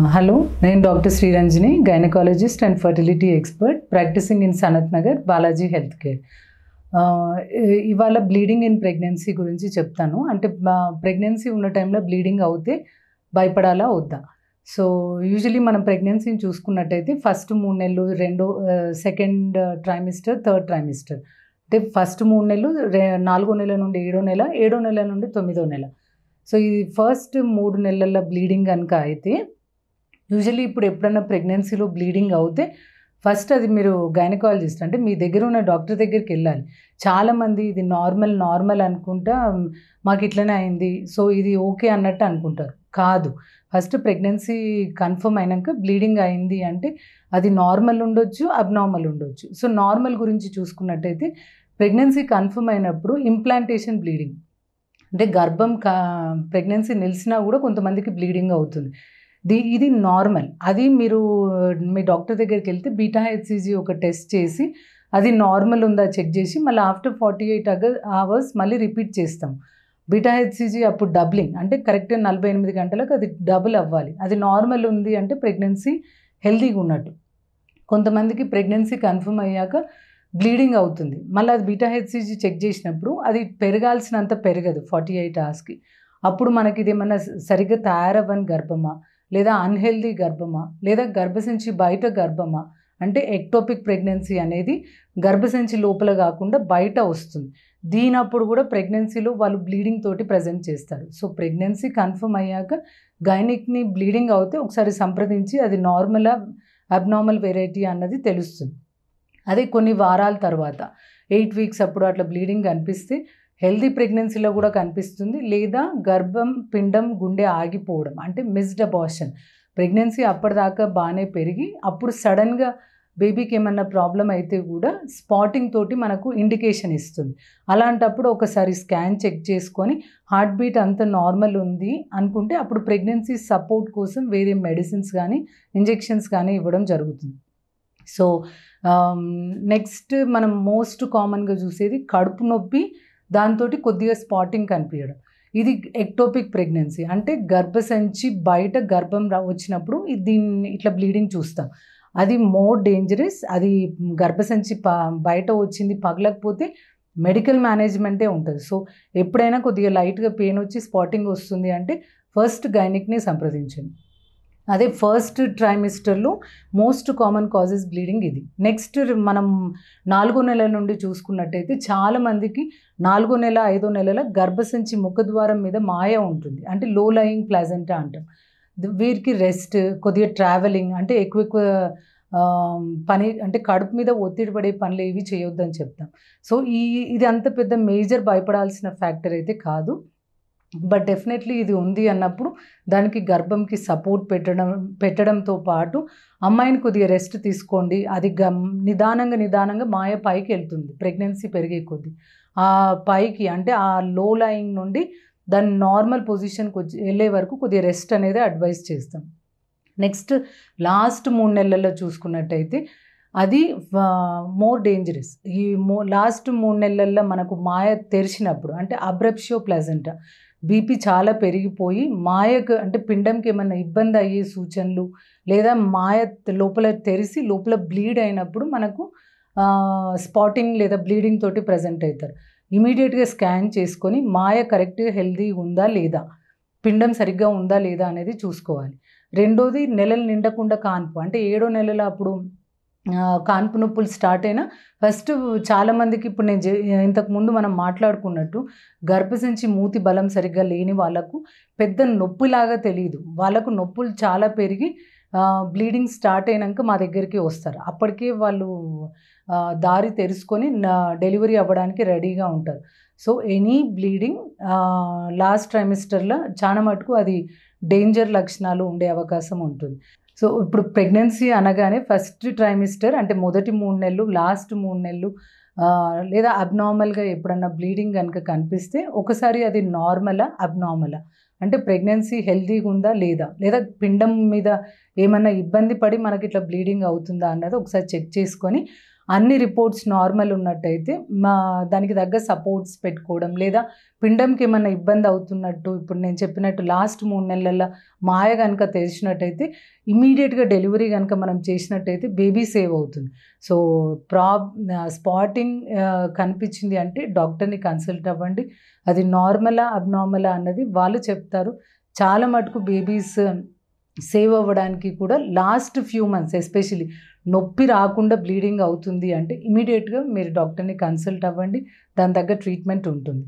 Hello, నేను doctor Sriranjani, gynaecologist and fertility expert practising in Sanath Nagar, Balaji health care. ఇవాళ bleeding in pregnancy గురించి చెప్తాను. అంటే ప్రెగ్నెన్సీ ఉన్న టైంలో బ్లీడింగ్ అవుతే భయపడాలా వద్దా? సో యూజువలీ మనం ప్రెగ్నెన్సీని చూసుకున్నట్టయితే ఫస్ట్ 3 నెలలు, సెకండ్ ట్రైమిస్టర్, థర్డ్ ట్రైమిస్టర్. అంటే ఫస్ట్ 3 నెలలు, 4వ నెల నుండి 7వ నెల, 7వ నెల నుండి 9వ నెల. సో ఈ ఫస్ట్ 3 నెలల బ్లీడింగ్ కనుక అయితే యూజువల్లీ ఇప్పుడు ఎప్పుడన్నా ప్రెగ్నెన్సీలో బ్లీడింగ్ అవుతే ఫస్ట్ అది మీరు గైనకాలజిస్ట్ అంటే మీ దగ్గర ఉన్న డాక్టర్ దగ్గరికి వెళ్ళాలి. చాలామంది ఇది నార్మల్ అనుకుంటా మాకు ఇట్లనే అయింది, సో ఇది ఓకే అన్నట్టు అనుకుంటారు. కాదు, ఫస్ట్ ప్రెగ్నెన్సీ కన్ఫర్మ్ అయినాక బ్లీడింగ్ అయింది అంటే అది నార్మల్ ఉండొచ్చు, అబ్నార్మల్ ఉండొచ్చు. సో నార్మల్ గురించి చూసుకున్నట్టయితే ప్రెగ్నెన్సీ కన్ఫర్మ్ అయినప్పుడు ఇంప్లాంటేషన్ బ్లీడింగ్ అంటే గర్భం ప్రెగ్నెన్సీ నిలిచినా కూడా కొంతమందికి బ్లీడింగ్ అవుతుంది. ఇది నార్మల్. అది మీరు మీ డాక్టర్ దగ్గరికి వెళ్తే బీటా హెచ్సిజీ ఒక టెస్ట్ చేసి అది నార్మల్ ఉందా చెక్ చేసి మళ్ళీ ఆఫ్టర్ 48 అవర్స్ మళ్ళీ రిపీట్ చేస్తాం. బీటా హెచ్సిజీ అప్పుడు డబ్లింగ్ అంటే కరెక్ట్గా 48 గంటలకు అది డబుల్ అవ్వాలి. అది నార్మల్ ఉంది అంటే ప్రెగ్నెన్సీ హెల్తీగా ఉన్నట్టు. కొంతమందికి ప్రెగ్నెన్సీ కన్ఫర్మ్ అయ్యాక బ్లీడింగ్ అవుతుంది, మళ్ళీ అది బీటా హెచ్సిజీ చెక్ చేసినప్పుడు అది పెరగాల్సినంత పెరగదు 48 అవర్స్కి. అప్పుడు మనకి ఇది ఏమన్నా సరిగ్గా తయారవ్వని గర్భమా, లేదా అన్హెల్దీ గర్భమా, లేదా గర్భసంచి బయట గర్భమా, అంటే ఎక్టోపిక్ ప్రెగ్నెన్సీ అనేది గర్భసంచి లోపల కాకుండా బయట వస్తుంది. దీనప్పుడు కూడా ప్రెగ్నెన్సీలో వాళ్ళు బ్లీడింగ్ తోటి ప్రజెంట్ చేస్తారు. సో ప్రెగ్నెన్సీ కన్ఫర్మ్ అయ్యాక గైనిక్ని బ్లీడింగ్ అవుతే ఒకసారి సంప్రదించి అది నార్మల్ అబ్నార్మల్ వెరైటీ అన్నది తెలుస్తుంది. అదే కొన్ని వారాల తర్వాత 8 వీక్స్ అప్పుడు అట్లా బ్లీడింగ్ కనిపిస్తే హెల్దీ ప్రెగ్నెన్సీలో కూడా కనిపిస్తుంది, లేదా గర్భం పిండం గుండె ఆగిపోవడం అంటే మిస్డ్ అబార్షన్. ప్రెగ్నెన్సీ అప్పటిదాకా బాగానే పెరిగి అప్పుడు సడన్గా బేబీకి ఏమన్నా ప్రాబ్లం అయితే కూడా స్పాటింగ్ తోటి మనకు ఇండికేషన్ ఇస్తుంది. అలాంటప్పుడు ఒకసారి స్కాన్ చెక్ చేసుకొని హార్ట్ బీట్ అంత నార్మల్ ఉంది అనుకుంటే అప్పుడు ప్రెగ్నెన్సీ సపోర్ట్ కోసం వేరే మెడిసిన్స్ కానీ ఇంజెక్షన్స్ కానీ ఇవ్వడం జరుగుతుంది. సో నెక్స్ట్ మనం మోస్ట్ కామన్గా చూసేది కడుపు నొప్పి, దాంతో కొద్దిగా స్పాటింగ్ కనిపించడం. ఇది ఎక్టోపిక్ ప్రెగ్నెన్సీ అంటే గర్భసంచి బయట గర్భం వచ్చినప్పుడు దీన్ని ఇట్లా బ్లీడింగ్ చూస్తాం. అది మోర్ డేంజరస్. అది గర్భసంచి బయట వచ్చింది పగలకపోతే మెడికల్ మేనేజ్మెంటే ఉంటుంది. సో ఎప్పుడైనా కొద్దిగా లైట్గా పెయిన్ వచ్చి స్పాటింగ్ వస్తుంది అంటే ఫస్ట్ గైనిక్ని సంప్రదించండి. అదే ఫస్ట్ ట్రైమిస్టర్లో మోస్ట్ కామన్ కాజెస్ బ్లీడింగ్ ఇది. నెక్స్ట్ మనం 4వ నెల నుండి చూసుకున్నట్టయితే చాలామందికి 4వ నెల 5వ నెలల గర్భసంచి ముఖద్వారం మీద మాయ ఉంటుంది, అంటే లో లయింగ్ ప్లాజెంటా అంటాం. వీరికి రెస్ట్, కొద్దిగా ట్రావెలింగ్ అంటే ఎక్కువ పని అంటే కడుపు మీద ఒత్తిడి పడే పనులు ఏవి చేయొద్దని చెప్తాం. సో ఇది అంత పెద్ద మేజర్ భయపడాల్సిన ఫ్యాక్టర్ అయితే కాదు. బట్ డెఫినెట్లీ ఇది ఉంది అన్నప్పుడు దానికి గర్భంకి సపోర్ట్ పెట్టడంతో పాటు అమ్మాయిని కొద్దిగా రెస్ట్ తీసుకోండి. అది నిదానంగా మాయ పైకి వెళ్తుంది ప్రెగ్నెన్సీ పెరిగే కొద్దీ. ఆ పైకి అంటే ఆ లో లయింగ్ నుండి దాని నార్మల్ పొజిషన్కి వెళ్ళే వరకు కొద్దిగా రెస్ట్ అనేది అడ్వైస్ చేస్తాం. నెక్స్ట్ లాస్ట్ 3 నెలల్లో చూసుకున్నట్టయితే అది మోర్ డేంజరస్. ఈ లాస్ట్ 3 నెలల్లో మనకు మాయ తెరిచినప్పుడు అంటే అబ్రప్షియో ప్లాజెంటా, బీపీ చాలా పెరిగిపోయి మాయకు అంటే పిండంకి ఏమన్నా ఇబ్బంది అయ్యే సూచనలు, లేదా మాయ లోపల తెరిచి లోపల బ్లీడ్ అయినప్పుడు మనకు స్పాటింగ్ లేదా బ్లీడింగ్ తోటి ప్రజెంట్ అవుతారు. ఇమీడియట్గా స్కాన్ చేసుకొని మాయ కరెక్ట్గా హెల్దీ ఉందా లేదా, పిండం సరిగ్గా ఉందా లేదా అనేది చూసుకోవాలి. రెండోది నెలలు నిండకుండా కాన్పు అంటే 7వ నెలలో అప్పుడు కాన్పు నొప్పులు స్టార్ట్ అయినా ఫస్ట్ చాలామందికి ఇప్పుడు నేను ఇంతకుముందు మనం మాట్లాడుకున్నట్టు గర్భసంచి మూతి బలం సరిగ్గా లేని వాళ్ళకు పెద్ద నొప్పిలాగా తెలియదు. వాళ్ళకు నొప్పులు చాలా పెరిగి బ్లీడింగ్ స్టార్ట్ అయినాక మా దగ్గరికి వస్తారు. అప్పటికే వాళ్ళు దారి తెరుచుకొని డెలివరీ అవ్వడానికి రెడీగా ఉంటారు. సో ఎనీ బ్లీడింగ్ లాస్ట్ ట్రైమిస్టర్లో చాలా మటుకు అది డేంజర్ లక్షణాలు ఉండే అవకాశం ఉంటుంది. సో ఇప్పుడు ప్రెగ్నెన్సీ అనగానే ఫస్ట్ ట్రైమిస్టర్ అంటే మొదటి 3 నెలలు, లాస్ట్ 3 నెలలు, లేదా అబ్నార్మల్గా ఎప్పుడన్నా బ్లీడింగ్ కనుక కనిపిస్తే ఒకసారి అది నార్మలా అబ్నార్మలా అంటే ప్రెగ్నెన్సీ హెల్తీగా ఉందా లేదా, లేదా పిండం మీద ఏమన్నా ఇబ్బంది పడి మనకి ఇట్లా బ్లీడింగ్ అవుతుందా అన్నది ఒకసారి చెక్ చేసుకొని అన్ని రిపోర్ట్స్ నార్మల్ ఉన్నట్టయితే దానికి తగ్గ సపోర్ట్స్ పెట్టుకోవడం, లేదా పిండంకి ఏమన్నా ఇబ్బంది అవుతున్నట్టు ఇప్పుడు నేను చెప్పినట్టు లాస్ట్ 3 నెలల మాయ కనుక తెలిసినట్టయితే ఇమీడియట్గా డెలివరీ కనుక మనం చేసినట్టయితే బేబీ సేవ్ అవుతుంది. సో స్పాటింగ్ కనిపించింది అంటే డాక్టర్ని కన్సల్ట్ అవ్వండి. అది నార్మలా అబ్నార్మలా అన్నది వాళ్ళు చెప్తారు. చాలా మటుకు బేబీస్ సేవ్ అవ్వడానికి కూడా లాస్ట్ ఫ్యూ మంత్స్ ఎస్పెషలీ నొప్పి రాకుండా బ్లీడింగ్ అవుతుంది అంటే ఇమీడియట్గా మీరు డాక్టర్ని కన్సల్ట్ అవ్వండి. దాని తగ్గ ట్రీట్మెంట్ ఉంటుంది.